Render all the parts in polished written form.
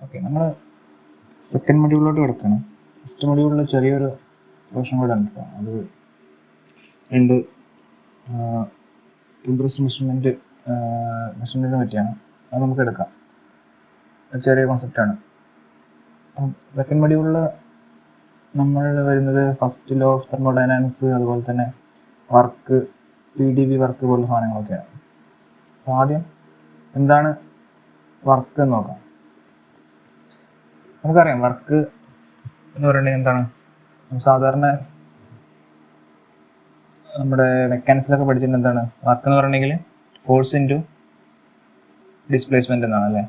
Okay, നമ്മൾ second മൊഡ്യൂളിലോട്ട് കിടക്കണം. First മൊഡ്യൂളിൽ ചെറിയൊരു പോർഷൻ കൂടെ ഉണ്ട്. അത് രണ്ട് ഇംപ്രസ് മെഷർമെൻറ്റിനെ പറ്റിയാണ്. അത് നമുക്ക് എടുക്കാം. ചെറിയ കോൺസെപ്റ്റാണ്. സെക്കൻഡ് മൊഡ്യൂളിൽ നമ്മൾ വരുന്നത് ഫസ്റ്റ് ലോ ഓഫ് തെർമോഡൈനാമിക്സ്, അതുപോലെ തന്നെ വർക്ക്, PdV വർക്ക് പോലുള്ള സാധനങ്ങളൊക്കെയാണ്. അപ്പോൾ ആദ്യം എന്താണ് വർക്ക് എന്ന് നോക്കാം. നമുക്കറിയാം വർക്ക് എന്ന് പറയുന്നത് എന്താണ്. സാധാരണ നമ്മുടെ മെക്കാനിക്സിലൊക്കെ പഠിച്ചിട്ട് എന്താണ് വർക്ക് എന്ന് പറയണമെങ്കിൽ ഫോഴ്സ് ഇൻറ്റു ഡിസ്പ്ലേസ്മെന്റ് എന്നാണ് അല്ലേ.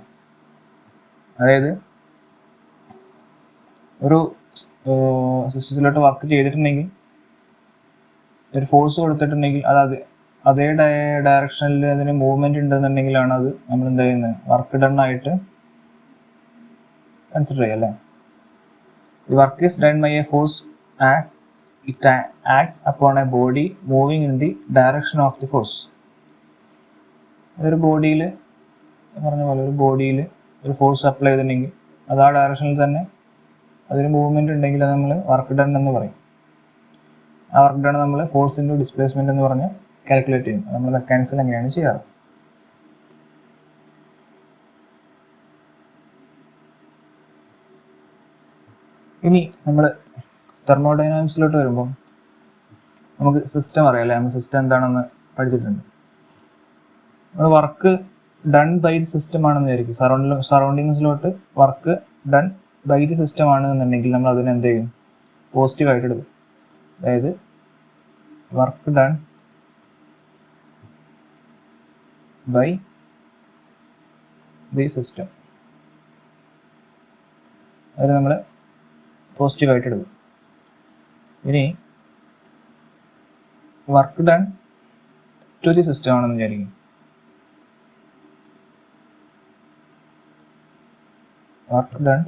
അതായത് ഒരു സിസ്റ്റത്തിലോട്ട് വർക്ക് ചെയ്തിട്ടുണ്ടെങ്കിൽ, ഒരു ഫോഴ്സ് കൊടുത്തിട്ടുണ്ടെങ്കിൽ അത് അതേ ഡയറക്ഷനിൽ അതിന് മൂവ്മെന്റ് ഉണ്ടെന്നുണ്ടെങ്കിലാണ് അത് നമ്മൾ എന്താ ചെയ്യുന്നത്, വർക്ക് ഡൺ ആയിട്ട് കൺസിഡർ ചെയ്യുക അല്ലേ. The work is done by a force it acts upon a body moving in the direction of the force. ഒരു ബോഡിയിൽ പറഞ്ഞ പോലെ ഒരു ബോഡിയിൽ ഒരു ഫോഴ്സ് അപ്ലൈ ചെയ്തിട്ടുണ്ടെങ്കിൽ അത് ആ ഡയറക്ഷനിൽ തന്നെ അതിന് മൂവ്മെന്റ് ഉണ്ടെങ്കിൽ അത് നമ്മൾ വർക്ക് ഡൺ എന്ന് പറയും. ആ വർക്ക് ഡൺ നമ്മൾ ഫോഴ്സ് ഇൻറ്റു ഡിസ്പ്ലേസ്മെന്റ് എന്ന് പറഞ്ഞ് കാൽക്കുലേറ്റ് ചെയ്യും. നമ്മൾ മെക്കാനിക്സിൽ എങ്ങനെയാണ് ചെയ്യാറ്. ഇനി നമ്മൾ തെർമോഡൈനാമിക്സിലോട്ട് വരുമ്പോൾ നമുക്ക് സിസ്റ്റം അറിയാം അല്ലേ. നമ്മൾ സിസ്റ്റം എന്താണെന്ന് പഠിച്ചിട്ടുണ്ട്. നമ്മൾ work done by the system ആണെന്ന് വിചാരിക്കും. സറൗണ്ടിങ്സിലോട്ട് work done by the system ആണെന്നുണ്ടെങ്കിൽ നമ്മൾ അതിനെ എന്ത് ചെയ്യും, പോസിറ്റീവായിട്ട് എടുക്കും. അതായത് work done by the system, അത് നമ്മൾ പോസിറ്റീവായിട്ട് എടുക്കും. ഇനി work done to the system ആണെന്ന് വിചാരിക്കും. Work done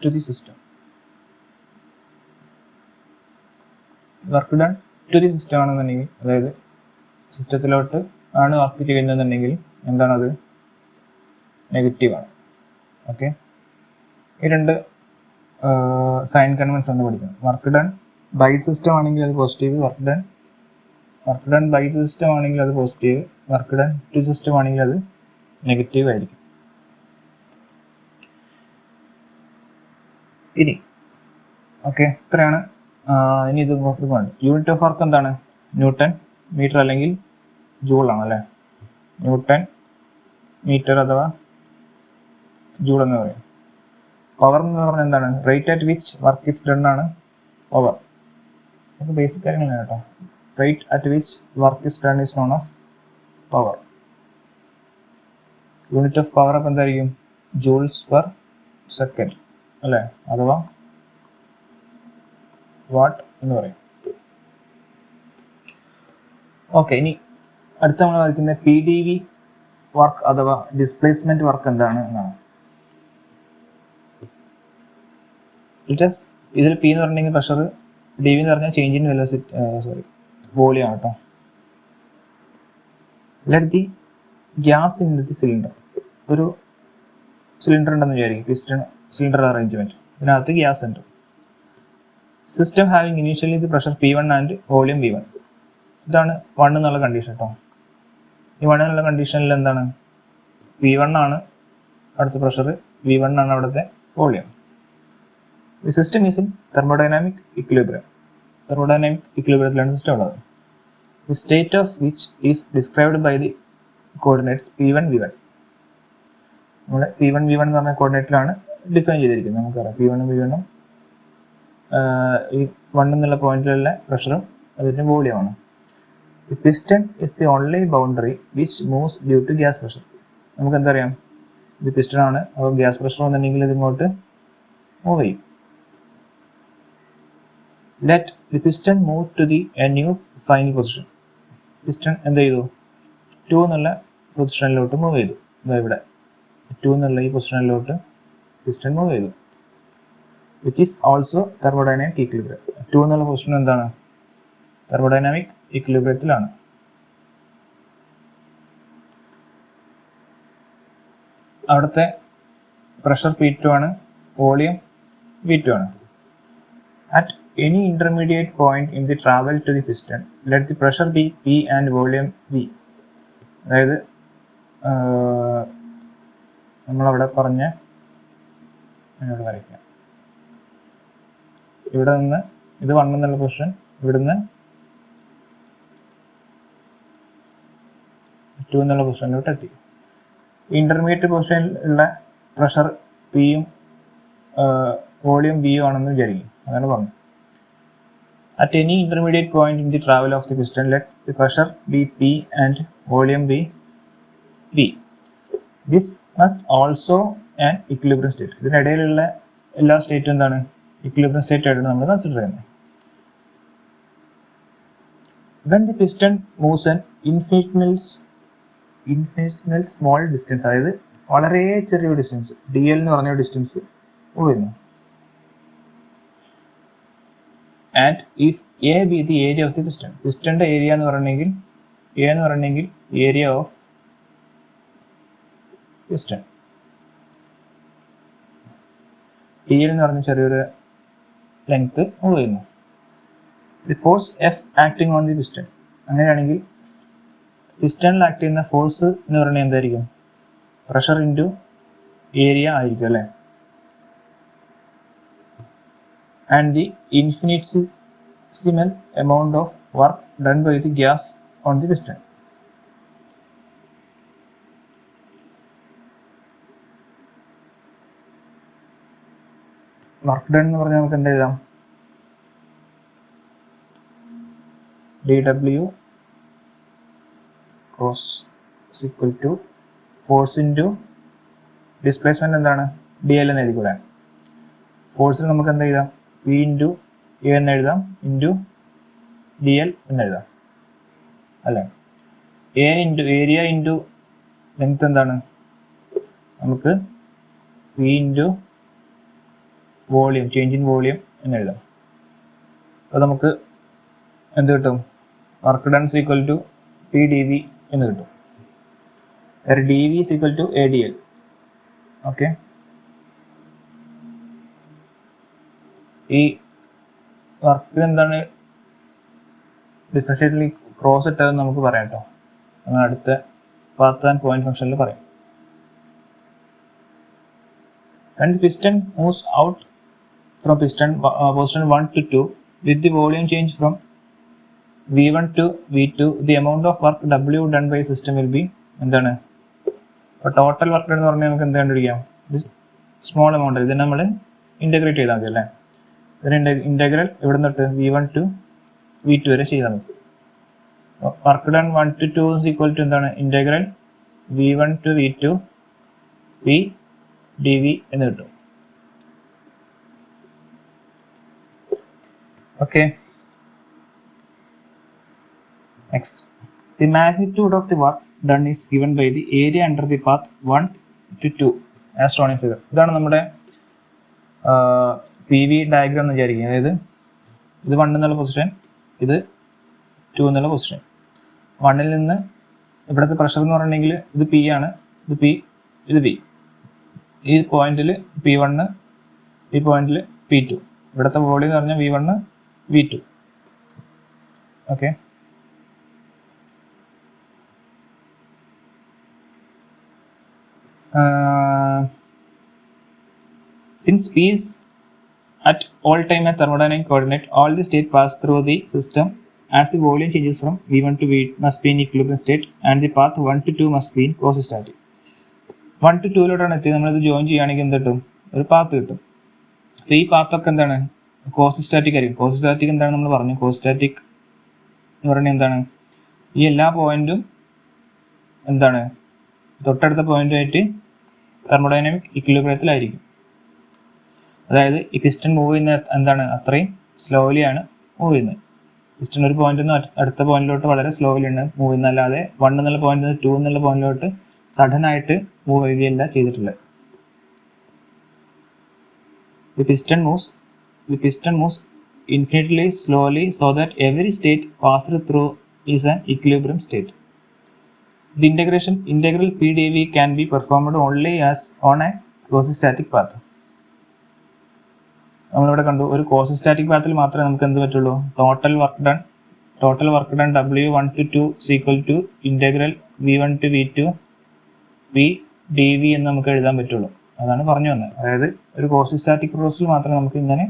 to the system, work done to the system ആണെന്നുണ്ടെങ്കിൽ, അതായത് സിസ്റ്റത്തിലോട്ട് ആണ് വർക്ക് ചെയ്യുന്നതെന്നുണ്ടെങ്കിൽ എന്താണത്, നെഗറ്റീവാണ്. ഓക്കെ, ഈ രണ്ട് സൈൻ കൺവെൻഷൻ ഒന്ന് പഠിക്കണം. വർക്ക് ഡൺ ബൈ സിസ്റ്റം ആണെങ്കിൽ അത് positive, work done by system ആണെങ്കിൽ അത് positive, work done to system ആണെങ്കിൽ അത് നെഗറ്റീവ് ആയിരിക്കും. ഇനി ഓക്കെ, ഇത്രയാണ്. ഇനി ഇത് നോക്കുകയാണ്. യൂണിറ്റ് ഓഫ് വർക്ക് എന്താണ്, ന്യൂട്ടൺ മീറ്റർ അല്ലെങ്കിൽ ജൂൾ ആണ് അല്ലേ. ന്യൂട്ടൺ മീറ്റർ അഥവാ ജൂൾ എന്ന് പറയും. പവർ എന്ന് പറഞ്ഞാൽ എന്താണ്, rate at which work is done ആണ് പവർ. അതൊക്കെ ബേസിക് കാര്യങ്ങളാണ് കേട്ടോ. Rate at which work is done is known as power. Unit of power അപ്പം എന്തായിരിക്കും, ജൂൾസ് പെർ സെക്കൻഡ് അല്ലേ, അഥവാ വാട്ട് എന്ന് പറയും. ഓക്കെ, ഇനി അടുത്ത നമ്മൾ വരയ്ക്കുന്ന PdV വർക്ക് അഥവാ ഡിസ്പ്ലേസ്മെന്റ് വർക്ക് എന്താണ് എന്നാണ്. ഇതിൽ P എന്ന് പറഞ്ഞെങ്കിൽ പ്രഷർ, DV എന്ന് പറഞ്ഞാൽ ചേഞ്ച് ഇൻ വെലോസിറ്റി, വോളിയം ആണ് കേട്ടോ. Let the gas in the cylinder. ഒരു സിലിണ്ടർ ഉണ്ടെന്ന് വിചാരിക്കും, പിസ്റ്റൺ സിലിണ്ടർ അറേഞ്ച്മെന്റ്. ഇതിനകത്ത് ഗ്യാസ് ഉണ്ട്. System having initially the pressure P1 and volume V1. ഇതാണ് 1 എന്നുള്ള കണ്ടീഷൻ കേട്ടോ. ഈ 1 എന്നുള്ള കണ്ടീഷനിൽ എന്താണ്, P1 ആണ് അവിടുത്തെ പ്രഷർ, V1 ആണ് അവിടുത്തെ volume. The system is in thermodynamic equilibrium. Thermodynamic equilibrium system ഉള്ളത്. The state of which is described by the coordinates P1 V1. നമ്മുടെ P1 V1 എന്ന് പറഞ്ഞ കോർഡിനേറ്റിലാണ് ഡിഫൈൻ ചെയ്തിരിക്കുന്നത്. നമുക്കറിയാം P1 V1 ഈ 1 എന്നുള്ള പോയിന്റിലുള്ള പ്രഷറും അതിന്റെ വോളിയമാണ്. The piston is the only boundary which moves due to gas pressure. നമുക്ക് എന്തറിയാം, ഇത് പിസ്റ്റൺ ആണ്. അപ്പോൾ ഗ്യാസ് പ്രഷർ വന്നിട്ടുണ്ടെങ്കിൽ ഇത് ഇങ്ങോട്ട് മൂവ് ചെയ്യും. Let the piston move to a new final position. Piston എന്ത് ചെയ്തു, 2 എന്നുള്ള പൊസിഷനിലോട്ട് മൂവ് ചെയ്തു. ഇവിടെ 2 എന്നുള്ള ഈ പൊസിഷനിലോട്ട് പിസ്റ്റൺ മൂവ് ചെയ്തു. Which is also thermodynamic equilibrium. 2 എന്നുള്ള പൊസിഷൻ എന്താണ്, തെർമോഡൈനാമിക് ഇക്വിലിബ്രിയത്തിലാണ്. അവിടുത്തെ പ്രഷർ P2 ആണ്, വോളിയം V2 ആണ്. At any intermediate point in the travel to the piston, let the pressure be P and volume V. അതായത് നമ്മളവിടെ പറഞ്ഞ വരയ്ക്കാം. ഇവിടെ നിന്ന് ഇത് 1 എന്നുള്ള പൊസിഷൻ, ഇവിടുന്ന് 2 എന്നുള്ള പൊസിഷനിലോട്ട് എത്തി. ഇന്റർമീഡിയറ്റ് പൊസിഷനിൽ ഉള്ള പ്രഷർ പിയും വോളിയം വിയും ആണെന്ന് വിചാരിക്കും. അതാണ് പറഞ്ഞത്. At any intermediate point in the travel of the piston, let the pressure be P and volume be V. This must also an equilibrium state. ഇതിനിടയിലുള്ള എല്ലാ സ്റ്റേറ്റും എന്താണ്? ഇക്വിലിബ്രിയം സ്റ്റേറ്റ് ആയിട്ട് നമ്മൾ കൺസിഡർ ചെയ്യുന്നത്. When the piston moves an infinitesimal small distance, അതായത് വളരെ ചെറിയ distance, dl എന്ന് പറഞ്ഞ ഡിസ്റ്റൻസ് പോയിരുന്നു. And if A be the area of the piston, പിസ്റ്റന്റെ ഏരിയ എന്ന് പറയണമെങ്കിൽ A എന്ന് പറയണമെങ്കിൽ ഏരിയ ഓഫ് പിസ്റ്റൺ, dl എന്ന് പറഞ്ഞ ചെറിയൊരു ലെങ്ത് പോയിരുന്നു. The force F acting on the piston, അങ്ങനെയാണെങ്കിൽ പിസ്റ്റണിൽ ആക്ട് ചെയ്യുന്ന ഫോഴ്സ് എന്ന് പറയുന്നത് എന്തായിരിക്കും? പ്രഷർ ഇൻറ്റു ഏരിയ ആയിരിക്കും അല്ലേ? And the infinitesimal amount of work done by the gas on the piston. Work done എന്ന് പറഞ്ഞാൽ നമുക്ക് എന്താ എഴുതാം? dW cross is equal to force into displacement എന്താണ്? dl എന്ന് എഴുതിക്കൂടെ? ഫോഴ്സിൽ നമുക്ക് എന്താ എഴുതാം? P ഇൻറ്റു എ എന്ന് എഴുതാം, ഇൻറ്റു dl എന്ന് എഴുതാം അല്ലേ? A into area into length എന്താണ്? നമുക്ക് P into volume, change in volume എന്ന് എഴുതാം. അപ്പോൾ നമുക്ക് എന്ത് കിട്ടും? Work done equal to P D V എന്ന് കിട്ടും. D V equal to A D L. Okay, ഈ വർക്ക് എന്താണ് ഡിഫറൻഷ്യേറ്റലി ക്രോസ് ഇട്ടതെന്ന് നമുക്ക് പറയാം കേട്ടോ. നമ്മൾ അടുത്ത പാത്ത് ആൻഡ് പോയിന്റ് ഫംഗ്ഷനിൽ പറയാം. When the piston moves out from position 1 to 2 with the volume change from V1 to V2, the amount of work W done by system will be എന്താണ്? അപ്പോൾ total work എന്ന് പറഞ്ഞാൽ നമുക്ക് എന്ത് കണ്ടുപിടിക്കാം? ഇത് സ്മോൾ എമൗണ്ട്, ഇത് നമ്മൾ ഇൻ്റഗ്രേറ്റ് ചെയ്താൽ മതി അല്ലേ? ഇതിന് ഇൻ്റഗ്രൽ ഇവിടെ നിന്നിട്ട് V1 to V2 വരെ ചെയ്താൽ മതി. Work done 1 to 2 is equal to എന്താണ്? Integral V1 to V2 P dV എന്ന് കിട്ടും. Okay. Next, the magnitude of the work done is given by the area under the path 1 to 2 as shown in figure. ഇതാണ് നമ്മുടെ P V diagram എന്ന് വിചാരിക്കുക. അതായത് ഇത് 1 എന്നുള്ള പൊസിഷൻ, ഇത് 2 എന്നുള്ള പൊസിഷൻ. 1ൽ നിന്ന് ഇവിടുത്തെ പ്രഷർ എന്ന് പറഞ്ഞിട്ടുണ്ടെങ്കിൽ ഇത് പി ആണ്, ഇത് പി, ഇത് പി. ഈ പോയിന്റിൽ P1, ഈ പോയിന്റിൽ P2. ഇവിടുത്തെ വോളിയം എന്ന് പറഞ്ഞാൽ V1, V2. Okay, since P is at all time a thermodynamic coordinate, all the state pass through the system as the volume changes from V1 to V must be in equilibrium state and the path 1 to 2 must be in quasi-static. 1 to 2 എത്തി നമ്മളിത് join ചെയ്യുകയാണെങ്കിൽ എന്ത് കിട്ടും? ഒരു path കിട്ടും. അപ്പോൾ ഈ പാത്തൊക്കെ എന്താണ്? കോസിസ്റ്റാറ്റിക് ആയിരിക്കും. കോസിസ്റ്റാറ്റിക് എന്താണ് നമ്മൾ പറഞ്ഞു? കോസിസ്റ്റാറ്റിക് എന്ന് പറഞ്ഞാൽ എന്താണ്? ഈ എല്ലാ പോയിന്റും എന്താണ്? തൊട്ടടുത്ത പോയിന്റുമായിട്ട് തെർമോഡൈനാമിക് ഇക്വിലിബ്രിയത്തിലായിരിക്കും. അതായത് ഈ പിസ്റ്റൺ മൂവ് ചെയ്യുന്ന എന്താണ്? അത്രയും സ്ലോലി ആണ് മൂവ് ചെയ്യുന്നത്. പിസ്റ്റൺ ഒരു പോയിന്റിൽ നിന്ന് അടുത്ത പോയിന്റിലോട്ട് വളരെ സ്ലോലിയാണ് മൂവ് ചെയ്യുന്നത്, അല്ലാതെ 1 എന്നുള്ള പോയിന്റിൽ നിന്ന് 2 എന്നുള്ള പോയിന്റിലോട്ട് സഡൻ ആയിട്ട് മൂവ് ചെയ്യുകയല്ല ചെയ്തിട്ടുള്ളത്. The piston moves infinitely slowly so that every state passed through is an equilibrium state. The integral P D V can be performed only as on a quasistatic path. നമ്മളിവിടെ കണ്ടു ഒരു quasistatic പാത്തിൽ മാത്രമേ നമുക്ക് എന്ത് പറ്റുള്ളൂ, total work done W1 to 2 is equal to integral V1 to V2 P dV എന്ന് നമുക്ക് എഴുതാൻ പറ്റുള്ളൂ. അതാണ് പറഞ്ഞു വന്നത്. അതായത് ഒരു കോസിസ്റ്റാറ്റിക് പ്രോസസ്സിൽ മാത്രമേ നമുക്ക് ഇങ്ങനെ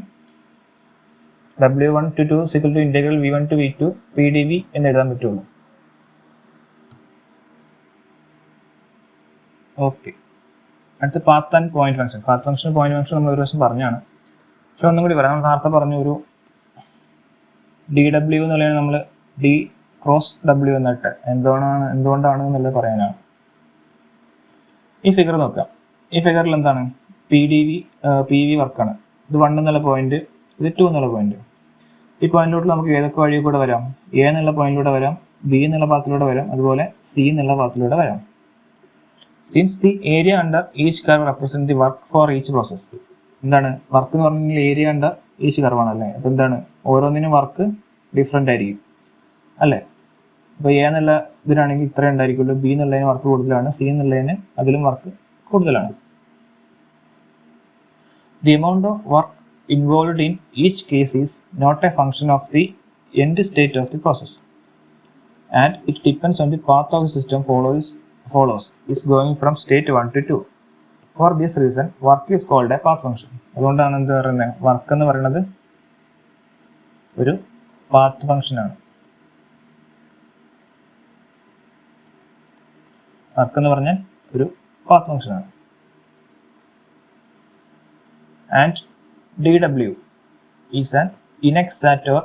W1 to 2 is equal to integral V1 to V2 P dV എന്ന് എഴുതാൻ പറ്റുള്ളൂ. ഓക്കെ, അടുത്ത path and point function. Path function point function നമ്മൾ ഒരു ദിവസം പറഞ്ഞാണ്. പക്ഷെ ഒന്നും കൂടി പറയാം. നമ്മൾ നേരത്തെ പറഞ്ഞു ഒരു DW എന്നുള്ളത് നമ്മൾ D ക്രോസ് W എന്നിട്ട് എന്തുകൊണ്ടാണ് എന്നുള്ളത് പറയാനാണ്. ഈ ഫിഗർ നോക്കാം. ഈ ഫിഗറിൽ എന്താണ് PV വർക്കാണ്. ഇത് 1 എന്നുള്ള പോയിന്റ്, ഇത് 2 എന്നുള്ള പോയിന്റ്. ഈ പോയിന്റിലോട്ട് നമുക്ക് ഏതൊക്കെ വഴി കൂടെ വരാം? A എന്നുള്ള പോയിന്റിലൂടെ വരാം, B എന്നുള്ള പാത്തിലൂടെ വരാം, അതുപോലെ C എന്നുള്ള പാത്തിലൂടെ വരാം. Since the area under each curve represent the work for each process. എന്താണ് വർക്ക് എന്ന് പറഞ്ഞാൽ ഏരിയ അണ്ടർ ഈച്ച് കർവാണ് അല്ലേ. അപ്പോൾ എന്താണ് ഓരോന്നിനും വർക്ക് ഡിഫറെൻ്റ് ആയിരിക്കും അല്ലേ. അപ്പോൾ A എന്നുള്ള ഇതിനാണെങ്കിൽ ഇത്ര ഉണ്ടായിരിക്കുള്ളൂ, B എന്നുള്ളതിന് വർക്ക് കൂടുതലാണ്, C എന്നുള്ളതിന് അതിലും വർക്ക് കൂടുതലാണ്. The amount of work involved in each case is not a function of the end state of the process and it depends on the path of the system follows is going from state 1 to 2. For this reason work is called a path function. അതുകൊണ്ടാണ് എന്ത് പറയുന്നത്, work എന്ന് പറയുന്നത് ഒരു path function ആണ്. Work എന്ന് പറഞ്ഞാൽ ഒരു പാത്ത് ഫംഗ്ഷൻ ആണ്. And DW is an inexact or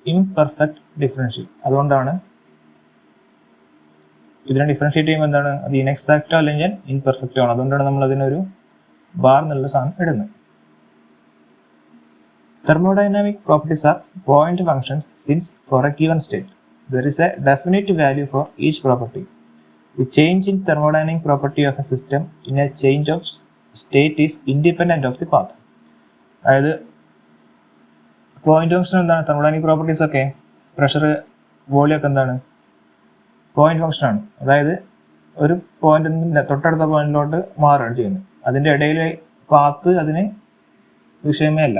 imperfect differential. അതുകൊണ്ടാണ് ഇതിനെ ഡിഫറൻഷിയേറ്റ് ചെയ്യുമ്പോൾ എന്താണ്, അത് ഇൻഎക്സാക്റ്റോ അല്ലെങ്കിൽ ഇൻപെർഫെക്റ്റോ ആണ്. അതുകൊണ്ടാണ് നമ്മൾ അതിനൊരു ബാർ എന്നുള്ള സാധനം ഇടുന്നത്. Thermodynamic properties are point functions since for a given state there is a definite value for each property. The change in thermodynamic property of a system in a change of state is independent of the path. അതായത് point function എന്താണ്, thermodynamic properties ഒക്കെ pressure volume ഒക്കെ എന്താണ് point function ആണ്. അതായത് ഒരു point തൊട്ടടുത്ത പോയിന്റിലോട്ട് മാറുകയാണ് ചെയ്യുന്നത്. അതിൻ്റെ ഇടയിലെ പാത്ത് അതിന് വിഷയമേ അല്ല.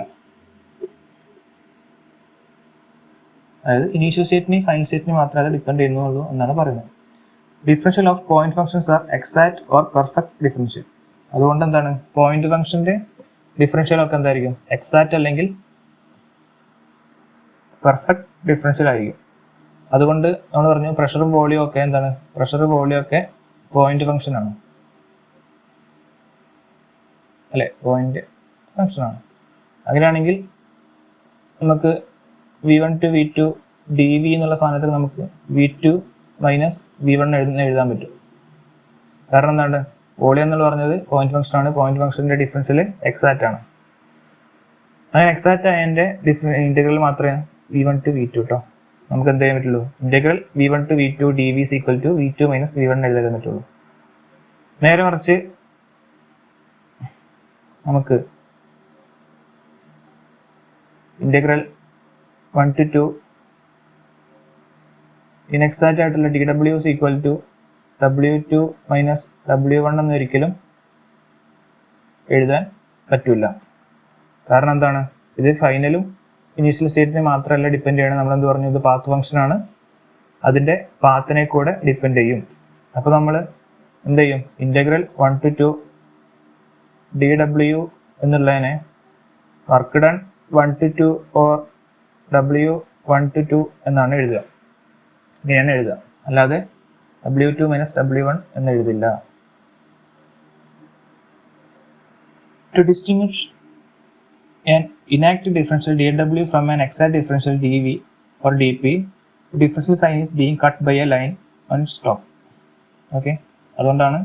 അതായത് ഇനീഷ്യൽ സ്റ്റേറ്റിനെയും ഫൈനൽ സ്റ്റേറ്റിനെയും മാത്രമേ അത് ഡിപ്പെൻഡ് ചെയ്യുന്നുള്ളൂ എന്നാണ് പറയുന്നത്. Differential of point functions R exact or perfect differential. അതുകൊണ്ട് എന്താണ് പോയിന്റ് ഫംഗ്ഷന്റെ ഡിഫറൻഷ്യൽ ഒക്കെ എന്തായിരിക്കും, എക്സാക്ട് അല്ലെങ്കിൽ പെർഫെക്റ്റ് ഡിഫറൻഷ്യൽ ആയിരിക്കും. അതുകൊണ്ട് നമ്മൾ പറഞ്ഞു പ്രഷറും വോളിയം ഒക്കെ എന്താണ്, പ്രഷറും വോളിയം ഒക്കെ പോയിന്റ് ഫംഗ്ഷൻ ആണ് അല്ലെ, പോയിന്റ് ഫംഗ്ഷൻ ആണ്. അങ്ങനെയാണെങ്കിൽ നമുക്ക് V1 to V2 dV എന്നുള്ള സാധനത്തിൽ നമുക്ക് V2 മൈനസ് V1 എഴുതാൻ പറ്റും. കാരണം എന്താണ്, വോളിയം എന്നുള്ള പറഞ്ഞത് പോയിന്റ് ഫംഗ്ഷൻ ആണ്. പോയിന്റ് ഫംഗ്ഷന്റെ ഡിഫറൻഷ്യൽ എക്സാക്റ്റ് ആണ്. അങ്ങനെ എക്സാക്റ്റ് ആയതിന്റെ ഇന്റഗ്രൽ മാത്രമേ V1 to V2 കേട്ടോ നമുക്ക് എന്ത് ചെയ്യാൻ പറ്റുള്ളൂ, integral V1 to V2 dV is equal to V2 minus V1 എഴുതാൻ പറ്റുള്ളൂ. നേരെ മറിച്ച് നമുക്ക് ഇന്റഗ്രൽ 1 to 2 ഇൻഎക്സാക്റ്റ് ആയിട്ടുള്ള DW is equal to W2 minus W1 എന്ന് ഒരിക്കലും എഴുതാൻ പറ്റില്ല. കാരണം എന്താണ്, ഇത് ഫൈനലും ഇനീഷ്യൽ സ്റ്റേറ്റിനെ മാത്രമല്ല ഡിപ്പെൻഡ് ചെയ്യണം. നമ്മൾ എന്ത് പറഞ്ഞു, ഇത് പാത്ത് ഫംഗ്ഷൻ ആണ്, അതിൻ്റെ പാത്തിനെ കൂടെ ഡിപ്പെൻഡ് ചെയ്യും. അപ്പോൾ നമ്മൾ എന്ത് ചെയ്യും, ഇന്റഗ്രൽ 1 to 2 DW എന്നുള്ളതിനെ work done 1 to 2 or W1 to 2 എന്നാണ് എഴുതുക. ഇങ്ങനെയാണ് എഴുതുക, അല്ലാതെ W2 മൈനസ് W1 എന്ന് എഴുതില്ല. To distinguish an inactive differential dW from an exact differential dV or dP, the differential sign is being cut by a line on stop. Okay, അതുകൊണ്ടാണ്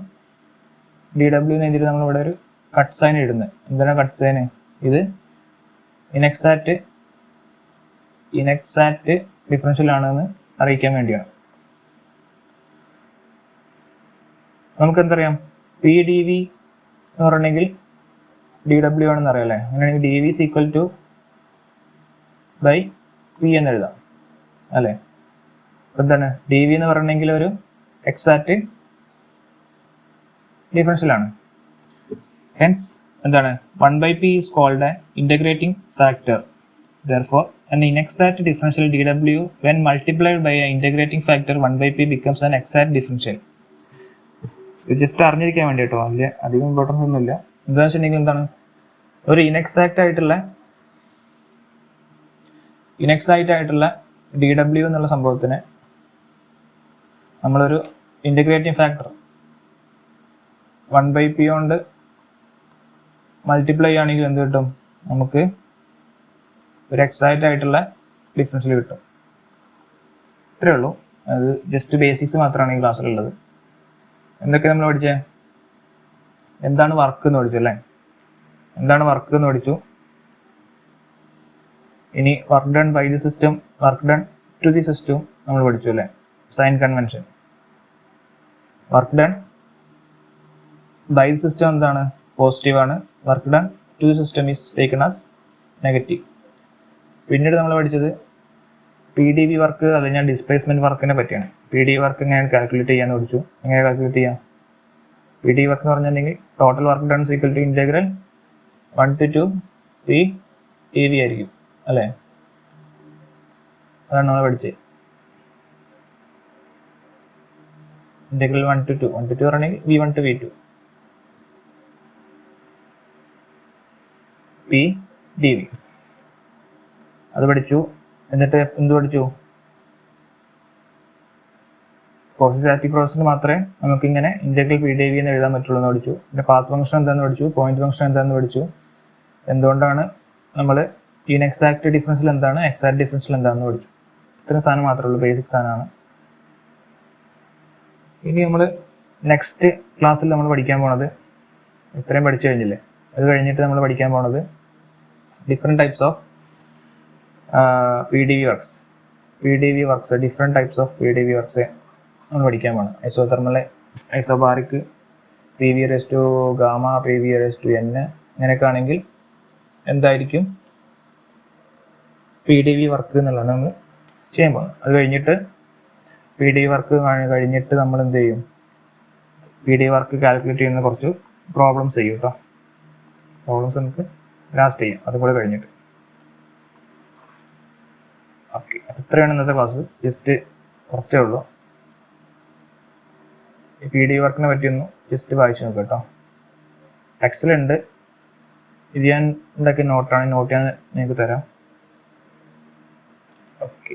DW എന്ന് എഴുതിയിട്ട് നമ്മൾ ഇവിടെ ഒരു കട്ട് സൈൻ ഇടുന്നത്. എന്താണ് cut sign? ഇത് ഇൻഎക്സാക്റ്റ് ഡിഫറൻഷ്യൽ ആണെന്ന് അറിയിക്കാൻ വേണ്ടിയാണ്. നമുക്കെന്തറിയാം, PdV എന്ന് പറഞ്ഞെങ്കിൽ DW ആണെന്ന് അറിയാം അല്ലേ. അങ്ങനെയാണെങ്കിൽ dV is equal to by P എന്ന് എഴുതാം അല്ലേ. എന്താണ് dV എന്ന് പറഞ്ഞെങ്കിൽ ഒരു എക്സാക്ട് ഡിഫറൻഷ്യലാണ്. ഹെൻസ് എന്താണ് 1/p is called a integrating factor. Therefore, an inexact differential dw when multiplied by an integrating factor 1/p becomes an exact differential. ഇത് just അറിഞ്ഞിരിക്കാൻ വേണ്ടി കേട്ടോ, അതിൽ അധികം ഇമ്പോർട്ടൻസ് ഒന്നുമില്ല. എന്താണെന്ന് വെച്ചിട്ടുണ്ടെങ്കിൽ എന്താണ്, ഒരു ഇനെക്സാക്റ്റ് ആയിട്ടുള്ള ഡി ഡബ്ല്യു എന്നുള്ള സംഭവത്തിന് നമ്മളൊരു ഇൻ്റഗ്രേറ്റിംഗ് ഫാക്ടർ 1/p കൊണ്ട് മൾട്ടിപ്ലൈ ചെയ്യുകയാണെങ്കിൽ എന്ത് കിട്ടും, നമുക്ക് ഒരു എക്സാക്റ്റ് ആയിട്ടുള്ള ഡിഫറൻഷ്യൽ കിട്ടും. ഇത്രയേ ഉള്ളൂ. അത് ജസ്റ്റ് ബേസിക്സ് മാത്രമാണ് ഈ ക്ലാസ്സിലുള്ളത്. എന്തൊക്കെ നമ്മൾ പഠിച്ചേ, എന്താണ് വർക്ക് എന്ന് പഠിച്ചു അല്ലേ, എന്താണ് വർക്ക് എന്ന് പഠിച്ചു. ഇനി work done by the system, work done to the system നമ്മൾ പഠിച്ചു അല്ലേ, sign convention. Work done by the system എന്താണ്, പോസിറ്റീവ് ആണ്. Work done to the system is taken as negative. പിന്നീട് നമ്മൾ പഠിച്ചത് പി ഡി വി വർക്ക്, അത് ഞാൻ ഡിസ്പ്ലേസ്മെന്റ് വർക്കിനെ പറ്റിയാണ്. പി ഡി വർക്ക് എങ്ങനെ കാൽക്കുലേറ്റ് ചെയ്യാന്ന് പഠിച്ചു. എങ്ങനെ കാൽക്കുലേറ്റ് ചെയ്യാം, പി ഡി വർക്ക് എന്ന് പറഞ്ഞിട്ടുണ്ടെങ്കിൽ total work done equal to integral 1 to 2 P T V ആയിരിക്കും അല്ലേ, അതാണ് നമ്മൾ പഠിച്ചത്. ഇന്റഗ്രൽ 1 to 2 പറഞ്ഞെങ്കിൽ v1 to v2 P D V അത് പഠിച്ചു. എന്നിട്ട് എന്ത് പഠിച്ചു, ക്വാസിസ്റ്റാറ്റിക് പ്രോസസ്സിന് മാത്രമേ നമുക്ക് ഇങ്ങനെ ഇന്റഗ്രൽ പി ഡി വി എന്ന് എഴുതാൻ പറ്റുള്ളൂ എന്ന് പഠിച്ചു. പിന്നെ പാത്ത് ഫംഗ്ഷൻ എന്താണെന്ന് പഠിച്ചു, പോയിന്റ് ഫംഗ്ഷൻ എന്താണെന്ന് പഠിച്ചു. എന്തുകൊണ്ടാണ് നമ്മൾ ഇൻഎക്സാക്ട് ഡിഫറൻഷ്യൽ എന്താണ്, എക്സാക്ട് ഡിഫറൻഷ്യൽ എന്താണെന്ന് പഠിച്ചു. ഇത്രയും സാധനം മാത്രമേ ഉള്ളൂ, ബേസിക് സാധനമാണ്. ഇനി നമ്മൾ നെക്സ്റ്റ് ക്ലാസ്സിൽ നമ്മൾ പഠിക്കാൻ പോണത്, ഇത്രയും പഠിച്ചു കഴിഞ്ഞില്ലേ, അത് കഴിഞ്ഞിട്ട് നമ്മൾ പഠിക്കാൻ പോണത് different types of PDV works. Different types of PDV works നമ്മൾ പഠിക്കാൻ പോകണം. ഐസോതെർമൽ, ഐസോബാറിക്, PV/Γ, PV/N ഇങ്ങനെയൊക്കെ ആണെങ്കിൽ എന്തായിരിക്കും PDV വർക്ക് എന്നുള്ളതാണ് നമ്മൾ ചെയ്യാൻ പോകുന്നത്. അത് കഴിഞ്ഞിട്ട് PDV വർക്ക് കഴിഞ്ഞിട്ട് നമ്മൾ എന്ത് ചെയ്യും, PDV വർക്ക് കാൽക്കുലേറ്റ് ചെയ്യുന്ന കുറച്ച് പ്രോബ്ലംസ് ചെയ്യും കേട്ടോ. പ്രോബ്ലംസ് നമുക്ക് ലാസ്റ്റ് ചെയ്യും അതുകൂടെ കഴിഞ്ഞിട്ട്. ഓക്കെ, ഇത്രയാണ് ഇന്നത്തെ ക്ലാസ്. ജസ്റ്റ് കുറച്ചേ ഉള്ളൂ. PDV വർക്കിനെ പറ്റിയൊന്ന് ജസ്റ്റ് വായിച്ചു നോക്കാം കേട്ടോ. ടെക്സ്റ്റിലുണ്ട്, ഇത് ഞാൻ ഉണ്ടാക്കിയ നോട്ടാണ്, നോട്ട് ഞാൻ നിങ്ങൾക്ക് തരാം. ഓക്കെ.